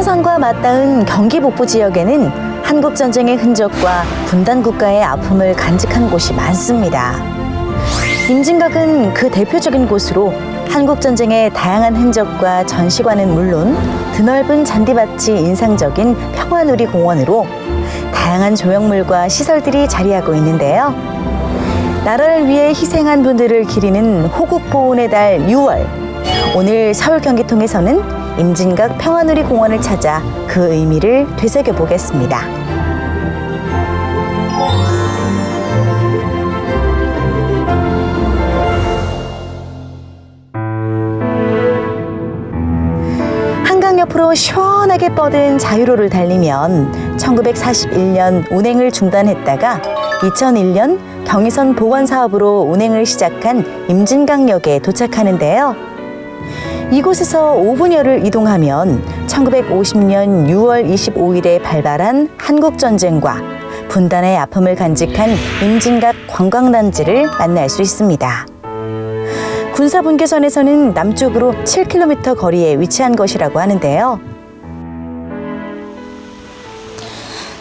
수천산과 맞닿은 경기 북부 지역에는 한국전쟁의 흔적과 분단 국가의 아픔을 간직한 곳이 많습니다. 임진각은 그 대표적인 곳으로 한국전쟁의 다양한 흔적과 전시관은 물론 드넓은 잔디밭이 인상적인 평화누리공원으로 다양한 조형물과 시설들이 자리하고 있는데요. 나라를 위해 희생한 분들을 기리는 호국보훈의 달 6월, 오늘 서울 경기통에서는 임진각 평화누리공원을 찾아 그 의미를 되새겨 보겠습니다. 한강 옆으로 시원하게 뻗은 자유로를 달리면 1941년 운행을 중단했다가 2001년 경의선 복원 사업으로 운행을 시작한 임진강역에 도착하는데요. 이곳에서 5분여를 이동하면 1950년 6월 25일에 발발한 한국전쟁과 분단의 아픔을 간직한 임진각 관광단지를 만날 수 있습니다. 군사분계선에서는 남쪽으로 7km 거리에 위치한 것이라고 하는데요.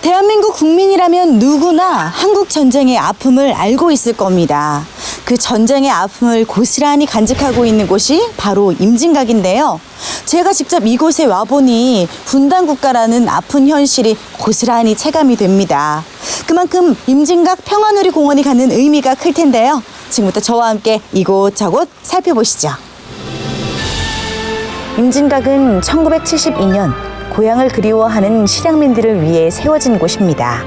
대한민국 국민이라면 누구나 한국전쟁의 아픔을 알고 있을 겁니다. 그 전쟁의 아픔을 고스란히 간직하고 있는 곳이 바로 임진각인데요. 제가 직접 이곳에 와보니 분단국가라는 아픈 현실이 고스란히 체감이 됩니다. 그만큼 임진각 평화누리공원이 갖는 의미가 클 텐데요. 지금부터 저와 함께 이곳저곳 살펴보시죠. 임진각은 1972년 고향을 그리워하는 실향민들을 위해 세워진 곳입니다.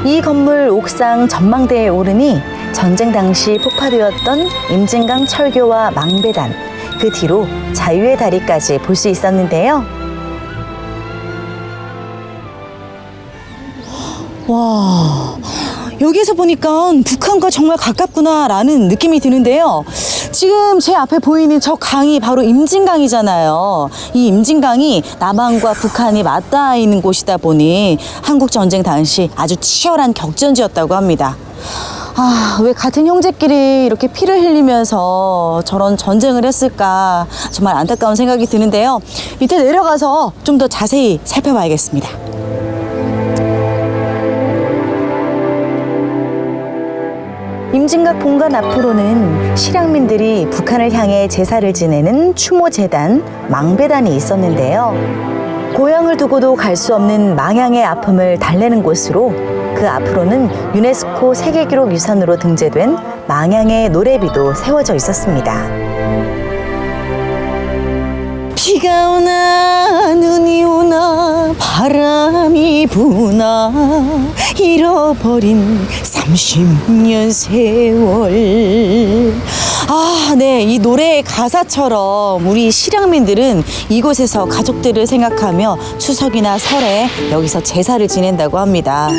이 건물 옥상 전망대에 오르니 전쟁 당시 폭파되었던 임진강 철교와 망배단, 그 뒤로 자유의 다리까지 볼 수 있었는데요. 와, 여기서 보니까 북한과 정말 가깝구나라는 느낌이 드는데요. 지금 제 앞에 보이는 저 강이 바로 임진강이잖아요. 이 임진강이 남한과 북한이 맞닿아 있는 곳이다 보니 한국전쟁 당시 아주 치열한 격전지였다고 합니다. 왜 같은 형제끼리 이렇게 피를 흘리면서 저런 전쟁을 했을까, 정말 안타까운 생각이 드는데요. 밑에 내려가서 좀 더 자세히 살펴봐야겠습니다. 임진각 본관 앞으로는 실향민들이 북한을 향해 제사를 지내는 추모제단, 망배단이 있었는데요. 고향을 두고도 갈 수 없는 망향의 아픔을 달래는 곳으로 그 앞으로는 유네스코 세계기록 유산으로 등재된 망향의 노래비도 세워져 있었습니다. 비가 오나 눈이 오나 바람이 부나 잃어버린 30년 세월. 네, 이 노래의 가사처럼 우리 실향민들은 이곳에서 가족들을 생각하며 추석이나 설에 여기서 제사를 지낸다고 합니다.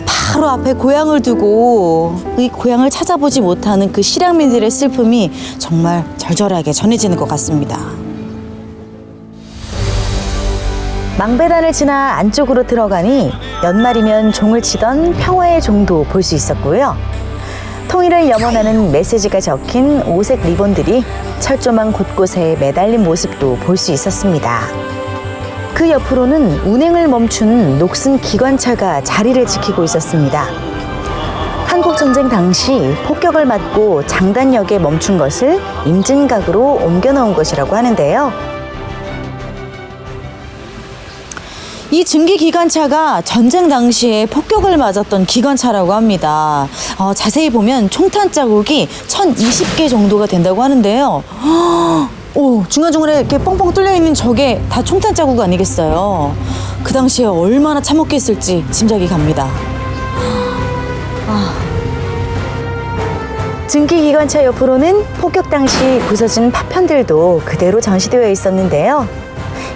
바로 앞에 고향을 두고 이 고향을 찾아보지 못하는 그 실향민들의 슬픔이 정말 절절하게 전해지는 것 같습니다. 망배단을 지나 안쪽으로 들어가니 연말이면 종을 치던 평화의 종도 볼 수 있었고요. 통일을 염원하는 메시지가 적힌 오색 리본들이 철조망 곳곳에 매달린 모습도 볼 수 있었습니다. 그 옆으로는 운행을 멈춘 녹슨 기관차가 자리를 지키고 있었습니다. 한국전쟁 당시 폭격을 맞고 장단역에 멈춘 것을 임진각으로 옮겨놓은 것이라고 하는데요. 이 증기기관차가 전쟁 당시에 폭격을 맞았던 기관차라고 합니다. 자세히 보면 총탄 자국이 1020개 정도가 된다고 하는데요. 중간중간에 이렇게 뻥뻥 뚫려 있는 저게 다 총탄 자국 아니겠어요? 그 당시에 얼마나 참혹했을지 짐작이 갑니다. 증기기관차 옆으로는 폭격 당시 부서진 파편들도 그대로 전시되어 있었는데요.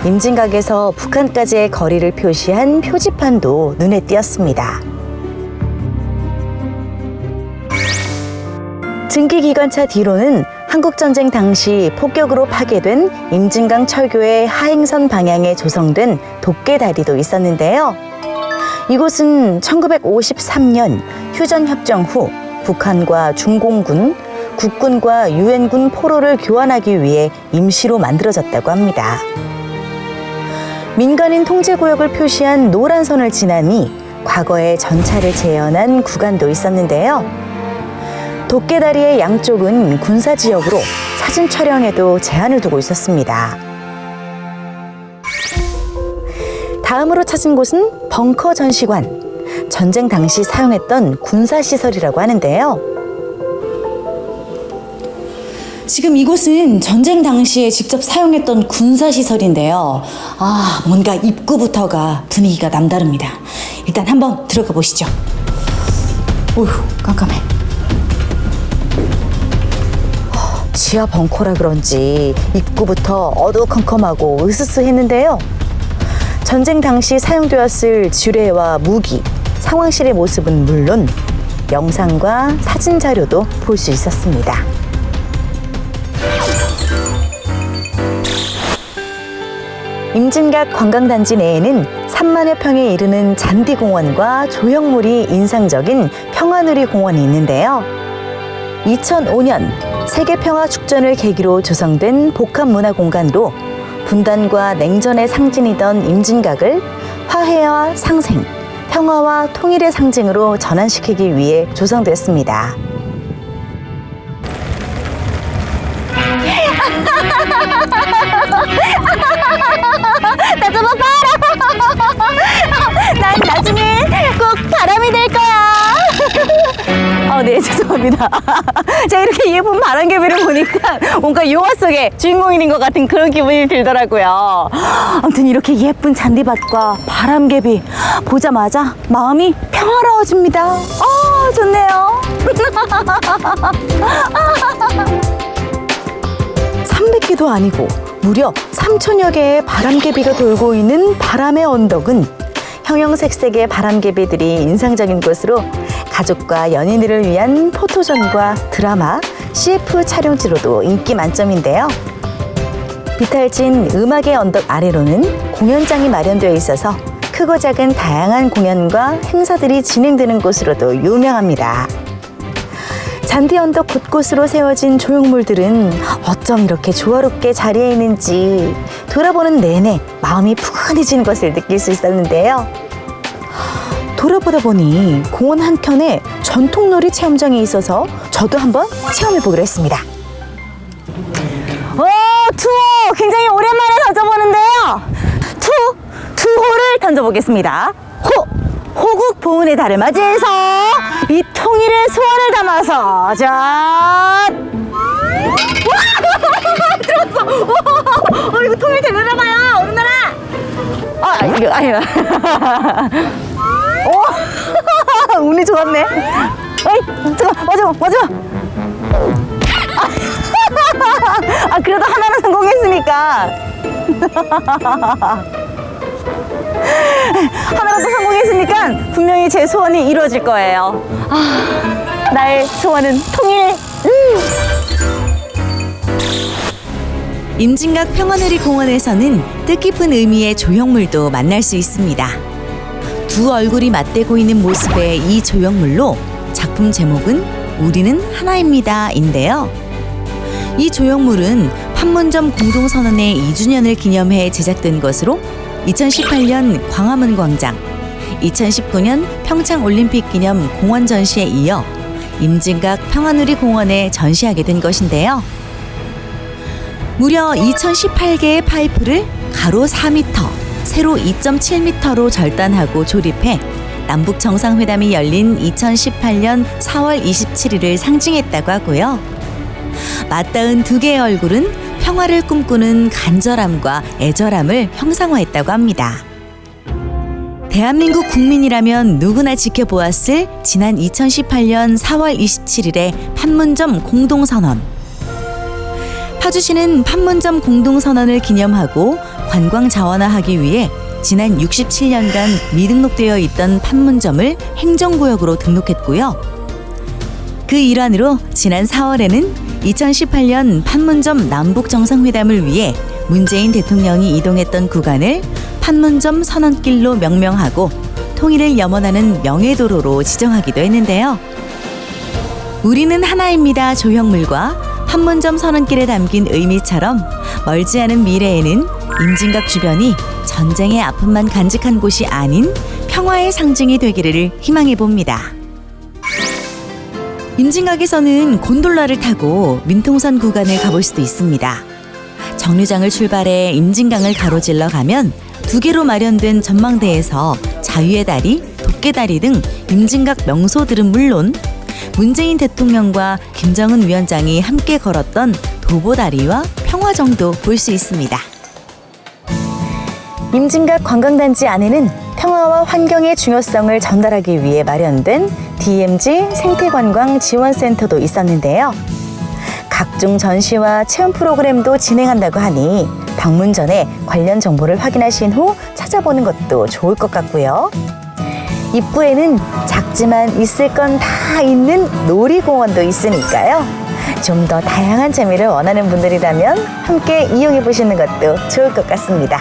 임진각에서 북한까지의 거리를 표시한 표지판도 눈에 띄었습니다. 증기기관차 뒤로는 한국전쟁 당시 폭격으로 파괴된 임진강 철교의 하행선 방향에 조성된 덮개다리도 있었는데요. 이곳은 1953년 휴전협정 후 북한과 중공군, 국군과 유엔군 포로를 교환하기 위해 임시로 만들어졌다고 합니다. 민간인 통제구역을 표시한 노란 선을 지나니 과거에 전차를 재현한 구간도 있었는데요. 덮개다리의 양쪽은 군사지역으로 사진 촬영에도 제한을 두고 있었습니다. 다음으로 찾은 곳은 벙커 전시관. 전쟁 당시 사용했던 군사시설이라고 하는데요. 지금 이곳은 전쟁 당시에 직접 사용했던 군사시설인데요. 뭔가 입구부터가 분위기가 남다릅니다. 일단 한번 들어가 보시죠. 오휴, 깜깜해. 지하 벙커라 그런지 입구부터 어두컴컴하고 으스스했는데요. 전쟁 당시 사용되었을 지뢰와 무기, 상황실의 모습은 물론 영상과 사진 자료도 볼 수 있었습니다. 임진각 관광단지 내에는 3만여 평에 이르는 잔디공원과 조형물이 인상적인 평화누리 공원이 있는데요. 2005년 세계평화축전을 계기로 조성된 복합문화공간으로 분단과 냉전의 상징이던 임진각을 화해와 상생, 평화와 통일의 상징으로 전환시키기 위해 조성됐습니다. 나 좀 봐라. 난 나중에 꼭 바람이 될 거야. 네, 죄송합니다. 제가 이렇게 예쁜 바람개비를 보니까 뭔가 영화 속의 주인공인 것 같은 그런 기분이 들더라고요. 아무튼 이렇게 예쁜 잔디밭과 바람개비 보자마자 마음이 평화로워집니다. 좋네요. 300개도 아니고 무려 3,000여 개의 바람개비가 돌고 있는 바람의 언덕은 형형색색의 바람개비들이 인상적인 곳으로 가족과 연인들을 위한 포토존과 드라마, CF 촬영지로도 인기 만점인데요. 비탈진 음악의 언덕 아래로는 공연장이 마련되어 있어서 크고 작은 다양한 공연과 행사들이 진행되는 곳으로도 유명합니다. 잔디 언덕 곳곳으로 세워진 조형물들은 어쩜 이렇게 조화롭게 자리해 있는지 돌아보는 내내 마음이 푸근해지는 것을 느낄 수 있었는데요. 돌아보다 보니 공원 한켠에 전통놀이 체험장이 있어서 저도 한번 체험해보기로 했습니다. 투호! 굉장히 오랜만에 던져보는데요. 투호를 던져보겠습니다. 호국 보훈의 달을 맞이해서 이 통일의 소원을 담아서 짠! 들어왔어! 이거 통일 되려나 봐요. 어느 나라? 이거 아니야. 운이 좋았네. 잠깐, 마지막. 그래도 하나는 성공했으니까. 하나라도 성공했으니까 분명히 제 소원이 이루어질 거예요. 나의 소원은 통일. 임진각 평화누리 공원에서는 뜻깊은 의미의 조형물도 만날 수 있습니다. 두 얼굴이 맞대고 있는 모습의 이 조형물로 작품 제목은 우리는 하나입니다인데요. 이 조형물은 판문점 공동선언의 2주년을 기념해 제작된 것으로 2018년 광화문 광장, 2019년 평창올림픽 기념 공원 전시에 이어 임진각 평화누리 공원에 전시하게 된 것인데요. 무려 2018개의 파이프를 가로 4m, 세로 2.7m로 절단하고 조립해 남북 정상회담이 열린 2018년 4월 27일을 상징했다고 하고요. 맞닿은 두 개의 얼굴은 평화를 꿈꾸는 간절함과 애절함을 형상화했다고 합니다. 대한민국 국민이라면 누구나 지켜보았을 지난 2018년 4월 27일의 판문점 공동선언. 파주시는 판문점 공동선언을 기념하고 관광 자원화하기 위해 지난 67년간 미등록되어 있던 판문점을 행정구역으로 등록했고요. 그 일환으로 지난 4월에는 2018년 판문점 남북정상회담을 위해 문재인 대통령이 이동했던 구간을 판문점 선언길로 명명하고 통일을 염원하는 명예도로로 지정하기도 했는데요. 우리는 하나입니다 조형물과 판문점 선언길에 담긴 의미처럼 멀지 않은 미래에는 임진각 주변이 전쟁의 아픔만 간직한 곳이 아닌 평화의 상징이 되기를 희망해 봅니다. 임진각에서는 곤돌라를 타고 민통선 구간을 가볼 수도 있습니다. 정류장을 출발해 임진강을 가로질러 가면 두 개로 마련된 전망대에서 자유의 다리, 도깨다리 등 임진각 명소들은 물론 문재인 대통령과 김정은 위원장이 함께 걸었던 도보다리와 평화정도 볼 수 있습니다. 임진각 관광단지 안에는 평화와 환경의 중요성을 전달하기 위해 마련된 DMZ 생태관광지원센터도 있었는데요. 각종 전시와 체험 프로그램도 진행한다고 하니 방문 전에 관련 정보를 확인하신 후 찾아보는 것도 좋을 것 같고요. 입구에는 작지만 있을 건 다 있는 놀이공원도 있으니까요. 좀 더 다양한 재미를 원하는 분들이라면 함께 이용해 보시는 것도 좋을 것 같습니다.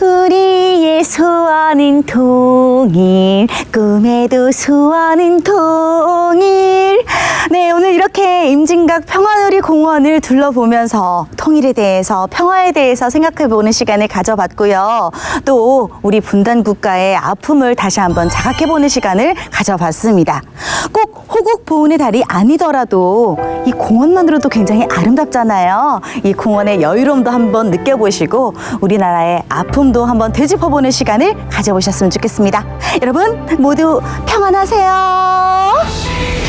우리의 소원은 통일, 꿈에도 소원은 통일. 네, 오늘 이렇게 임진각 평화놀이공원을 둘러보면서 통일에 대해서, 평화에 대해서 생각해보는 시간을 가져봤고요. 또 우리 분단국가의 아픔을 다시 한번 자각해보는 시간을 가져봤습니다. 꼭 호국 보훈의 달이 아니더라도 이 공원만으로도 굉장히 아름답잖아요. 이 공원의 여유로움도 한번 느껴보시고 우리나라의 아픔도 한번 되짚어보는 시간을 가져보셨으면 좋겠습니다. 여러분 모두 평안하세요.